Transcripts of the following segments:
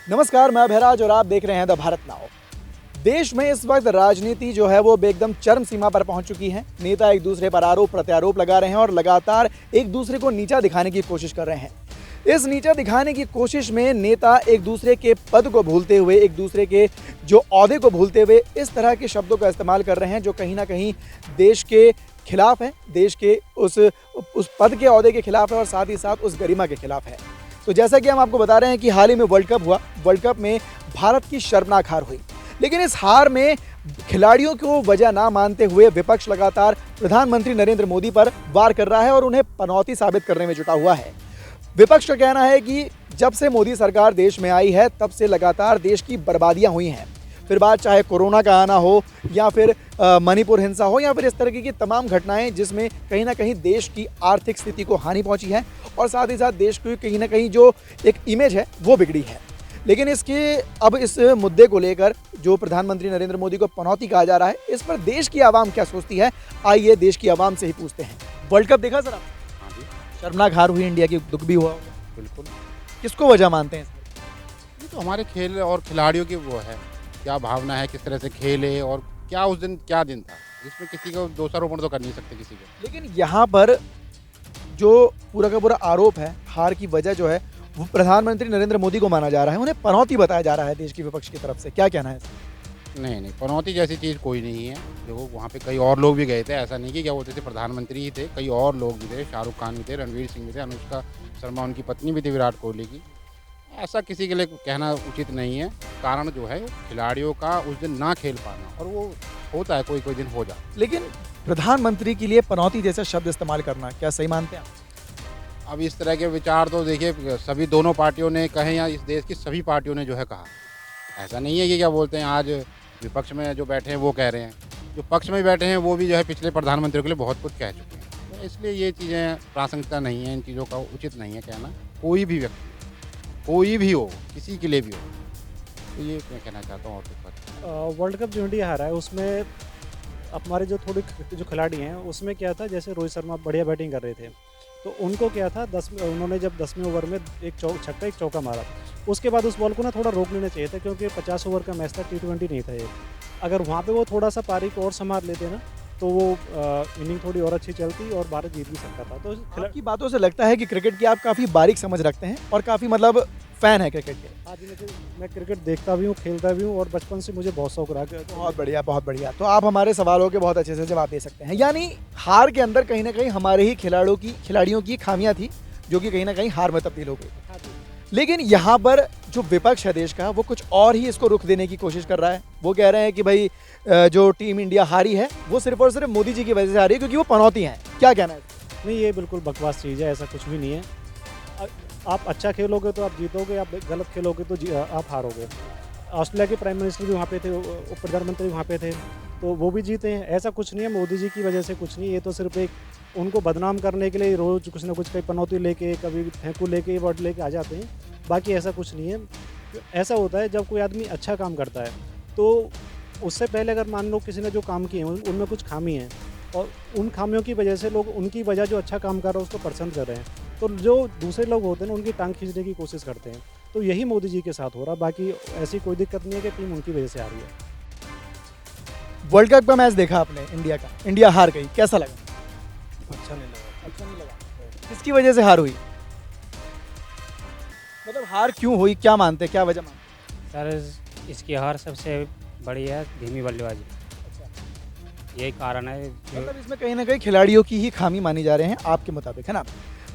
नमस्कार, मैं भैराज और आप देख रहे हैं द भारत नाउ। देश में इस वक्त राजनीति जो है वो एकदम चरम सीमा पर पहुंच चुकी है। नेता एक दूसरे पर आरोप प्रत्यारोप लगा रहे हैं और लगातार एक दूसरे को नीचा दिखाने की कोशिश कर रहे हैं। इस नीचा दिखाने की कोशिश में नेता एक दूसरे के पद को भूलते हुए, एक दूसरे के जो ओहदे को भूलते हुए इस तरह के शब्दों का इस्तेमाल कर रहे हैं जो कहीं ना कहीं देश के खिलाफ है, देश के उस पद के ओहदे के खिलाफ है और साथ ही साथ उस गरिमा के खिलाफ है। तो जैसा कि हम आपको बता रहे हैं कि हाल ही में वर्ल्ड कप हुआ। वर्ल्ड कप में भारत की शर्मनाक हार हुई, लेकिन इस हार में खिलाड़ियों को वजह ना मानते हुए विपक्ष लगातार प्रधानमंत्री नरेंद्र मोदी पर वार कर रहा है और उन्हें पनौती साबित करने में जुटा हुआ है। विपक्ष का कहना है कि जब से मोदी सरकार देश में आई है तब से लगातार देश की बर्बादियां हुई हैं। फिर बात चाहे कोरोना का आना हो या फिर मणिपुर हिंसा हो या फिर इस तरह की तमाम घटनाएं जिसमें कहीं ना कहीं देश की आर्थिक स्थिति को हानि पहुंची है और साथ ही साथ देश की कहीं ना कहीं जो एक इमेज है वो बिगड़ी है। लेकिन अब इस मुद्दे को लेकर जो प्रधानमंत्री नरेंद्र मोदी को पनौती कहा जा रहा है, इस पर देश की आवाम क्या सोचती है, आइए देश की आवाम से ही पूछते हैं। वर्ल्ड कप देखा सर आप? हाँ जी, शर्मनाक हार हुई इंडिया की, दुख भी हुआ होगा। बिल्कुल। किसको वजह मानते हैं इसमें? ये तो हमारे खेल और खिलाड़ियों की वो है, क्या भावना है, किस तरह से खेले और क्या उस दिन क्या दिन था, इसमें किसी को दोषारोपण तो कर नहीं सकते किसी को। लेकिन यहाँ पर जो पूरा का पूरा आरोप है, हार की वजह जो है वो प्रधानमंत्री नरेंद्र मोदी को माना जा रहा है, उन्हें पनौती बताया जा रहा है देश की विपक्ष की तरफ से। क्या कहना है इसमें? नहीं, पनौती जैसी चीज़ कोई नहीं है। देखो वहाँ पे कई और लोग भी गए थे, ऐसा नहीं कि क्या बोलते थे प्रधानमंत्री ही थे, कई और लोग भी थे, शाहरुख खान भी थे, रणवीर सिंह भी थे, अनुष्का शर्मा उनकी पत्नी भी थी विराट कोहली की। ऐसा किसी के लिए कहना उचित नहीं है। कारण जो है वो खिलाड़ियों का उस दिन ना खेल पाना, और वो होता है, कोई कोई दिन हो जाता। लेकिन प्रधानमंत्री के लिए पनौती जैसा शब्द इस्तेमाल करना क्या सही मानते हैं आप? अब इस तरह के विचार तो देखिए सभी दोनों पार्टियों ने कहे या इस देश की सभी पार्टियों ने जो है कहा। ऐसा नहीं है कि क्या बोलते हैं आज विपक्ष में जो बैठे हैं वो कह रहे हैं, जो पक्ष में बैठे हैं वो भी जो है पिछले प्रधानमंत्री के लिए बहुत कुछ कह चुके हैं। तो इसलिए ये चीज़ें प्रासंगिकता नहीं है, इन चीज़ों का उचित नहीं है कहना। कोई भी व्यक्ति, कोई भी हो, किसी के लिए भी हो, तो ये मैं कहना चाहता हूँ। और वर्ल्ड कप जो इंडिया हारा है उसमें हमारे जो जो खिलाड़ी हैं उसमें क्या था, जैसे रोहित शर्मा बढ़िया बैटिंग कर रहे थे तो उनको क्या था उन्होंने जब 10वें ओवर में एक छक्का एक चौका मारा, उसके बाद उस बॉल को ना थोड़ा रोक लेना चाहिए था क्योंकि 50 ओवर का मैच था, T20 नहीं था ये। अगर वहाँ पे वो थोड़ा सा पारी को और संभाल लेते ना तो वो इनिंग थोड़ी और अच्छी चलती और भारत जीत भी सकता था। तो आपकी बातों से लगता है कि क्रिकेट की आप काफ़ी बारीक समझ रखते हैं और काफ़ी मतलब फ़ैन है क्रिकेट के। आज मैं क्रिकेट देखता भी हूँ, खेलता भी हूँ और बचपन से मुझे बहुत शौक रहा। बहुत बढ़िया, बहुत बढ़िया। तो आप हमारे सवालों के बहुत अच्छे से जवाब दे सकते हैं। यानी हार के अंदर कहीं ना कहीं हमारे ही खिलाड़ियों की खामियां थी जो कि कहीं ना कहीं हार में तब्दील हो गई। लेकिन यहाँ पर जो विपक्ष है देश का वो कुछ और ही इसको रुख देने की कोशिश कर रहा है। वो कह रहे हैं कि भाई जो टीम इंडिया हारी है वो सिर्फ और सिर्फ मोदी जी की वजह से हारी है क्योंकि वो पनौती हैं। क्या कहना है? नहीं, ये बिल्कुल बकवास चीज़ है, ऐसा कुछ भी नहीं है। आप अच्छा खेलोगे तो आप जीतोगे, आप गलत खेलोगे तो आप हारोगे। ऑस्ट्रेलिया के प्राइम मिनिस्टर भी वहाँ पे थे, उप प्रधानमंत्री वहाँ पे थे, तो वो भी जीते हैं। ऐसा कुछ नहीं है, मोदी जी की वजह से कुछ नहीं। ये तो सिर्फ एक उनको बदनाम करने के लिए रोज़ कुछ ना कुछ, कहीं पनौती लेके, कभी फेंकू लेके, वर्ड लेके आ जाते हैं। बाकी ऐसा कुछ नहीं है। ऐसा होता है जब कोई आदमी अच्छा काम करता है तो उससे पहले अगर मान लो किसी ने जो काम किए हैं उनमें कुछ खामी है और उन खामियों की वजह से लोग उनकी वजह जो अच्छा काम कर रहा है उसको पसंद कर रहे हैं, तो जो दूसरे लोग होते हैं ना उनकी टांग खींचने की कोशिश करते हैं। तो यही मोदी जी के साथ हो रहा। बाकी ऐसी कोई दिक्कत नहीं है कि टीम उनकी वजह से आ रही है। वर्ल्ड कप का मैच देखा आपने इंडिया का? इंडिया हार गई, कैसा लगा? अच्छा नहीं लगा। अच्छा नहीं लगा। किसकी वजह से हार हुई? मतलब हार क्यों हुई, क्या मानते, क्या वजह मानते? सर इसकी हार सबसे बड़ी है धीमी बल्लेबाजी। यही कारण है मतलब इसमें कहीं ना कहीं खिलाड़ियों की ही खामी मानी जा रहे हैं आपके मुताबिक, है ना?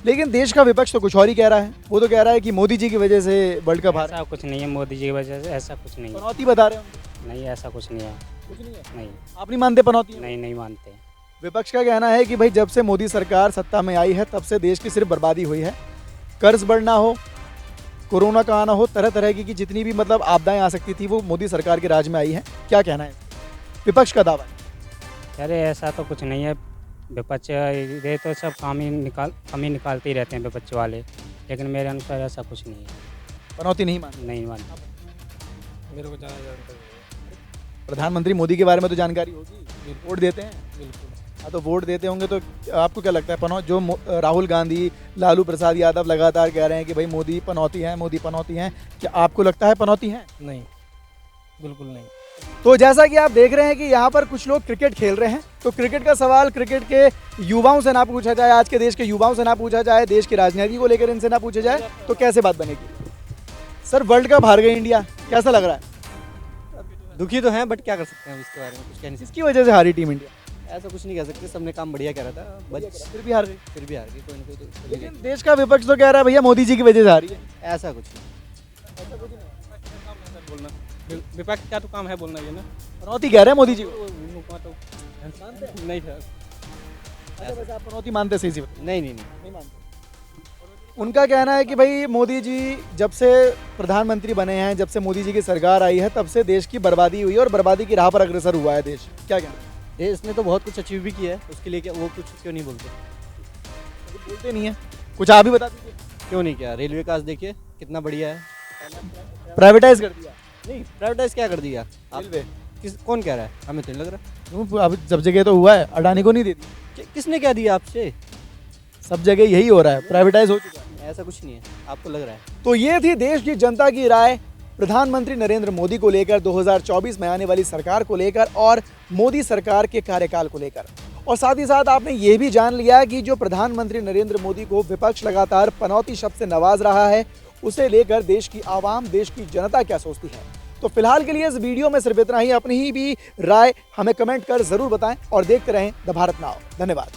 लेकिन देश का विपक्ष तो कुछ और ही कह रहा है। वो तो कह रहा है कि मोदी जी की वजह से वर्ल्ड कप हारा। ऐसा कुछ नहीं है, मोदी जी की वजह से ऐसा कुछ नहीं है। पनौती बता रहे हैं? नहीं, ऐसा कुछ नहीं है। कुछ नहीं है। नहीं, आप नहीं मानते पनौती है? नहीं मानते। विपक्ष का कहना है कि भाई जब से मोदी सरकार सत्ता में आई है तब से देश की सिर्फ बर्बादी हुई है। कर्ज बढ़ना हो, कोरोना का आना हो, तरह तरह की जितनी भी मतलब आपदाएं आ सकती थी वो मोदी सरकार के राज में आई है। क्या कहना है विपक्ष का दावा? अरे ऐसा तो कुछ नहीं है। विपक्ष ये तो सब कमी निकालते ही रहते हैं विपक्ष वाले, लेकिन मेरे अनुसार ऐसा कुछ नहीं है। पनौती नहीं मानते? नहीं मानते। मेरे को ज़्यादा जानकारी नहीं है। प्रधानमंत्री मोदी के बारे में तो जानकारी होगी, रिपोर्ट देते हैं। बिल्कुल। हाँ, तो वोट देते होंगे तो आपको क्या लगता है जो राहुल गांधी, लालू प्रसाद यादव लगातार कह रहे हैं कि भाई मोदी पनौती हैं, मोदी पनौती हैं, क्या आपको लगता है पनौती हैं? नहीं, बिल्कुल नहीं। तो जैसा कि आप देख रहे हैं कि यहाँ पर कुछ लोग क्रिकेट खेल रहे हैं, तो क्रिकेट का सवाल क्रिकेट के युवाओं से ना पूछा जाए, आज के देश के युवाओं से ना पूछा जाए, देश की राजनीति को लेकर इनसे ना पूछा जाए, तो कैसे बात बनेगी? सर, वर्ल्ड कप हार गई इंडिया, कैसा लग रहा है? दुखी तो हैं, बट क्या कर सकते हैं हम इसके बारे में, कुछ कह नहीं सकते। किसकी वजह से हारी टीम इंडिया? ऐसा कुछ नहीं कह सकते, सबने काम बढ़िया करा था, बच फिर भी हार गई। फिर भी हार गई, कोई ना कोई तो लेकिन देश का विपक्ष तो कह रहा है भैया मोदी जी की वजह से हारी है। ऐसा कुछ नहीं। बोलना विपक्ष का तो काम है बोलना, ये ना पनौती कह रहे हैं मोदी जी को। तो नहीं था। अच्छा, वैसे आप पनौती मानते सही सी बताइए। नहीं नहीं नहीं मानते। उनका कहना है कि भाई मोदी जी जब से प्रधानमंत्री बने हैं, जब से मोदी जी की सरकार आई है, तब से देश की बर्बादी हुई है और बर्बादी की राह पर अग्रसर हुआ है देश। क्या कहना है? देश ने तो बहुत कुछ अचीव भी किया है, उसके लिए क्या वो कुछ क्यों नहीं बोलते? बोलते नहीं है, कुछ आप भी बता दीजिए। क्यों नहीं किया? रेलवे का आज देखिए कितना बढ़िया है। प्राइवेटाइज कर दिया नहीं, प्राइवेटाइज क्या कर दिया आप? रेलवे। कौन कह रहा है? हमें तो नहीं लग रहा। क्यों? अब सब जगह तो हुआ है, अडानी को नहीं दे दी। किसने क्या दिया आपसे? सब जगह यही हो रहा है, प्राइवेटाइज हो चुका है। ऐसा कुछ नहीं है, आपको लग रहा है। तो ये थी देश की जनता की राय प्रधानमंत्री नरेंद्र मोदी को लेकर, 2024 में आने वाली सरकार को लेकर और मोदी सरकार के कार्यकाल को लेकर। और साथ ही साथ आपने ये भी जान लिया कि जो प्रधानमंत्री नरेंद्र मोदी को विपक्ष लगातार पनौती शब्द से नवाज रहा है, उसे लेकर देश की आवाम, देश की जनता क्या सोचती है। तो फिलहाल के लिए इस वीडियो में सिर्फ इतना ही। अपनी ही भी राय हमें कमेंट कर जरूर बताएं और देखते रहें द भारत नाउ। धन्यवाद।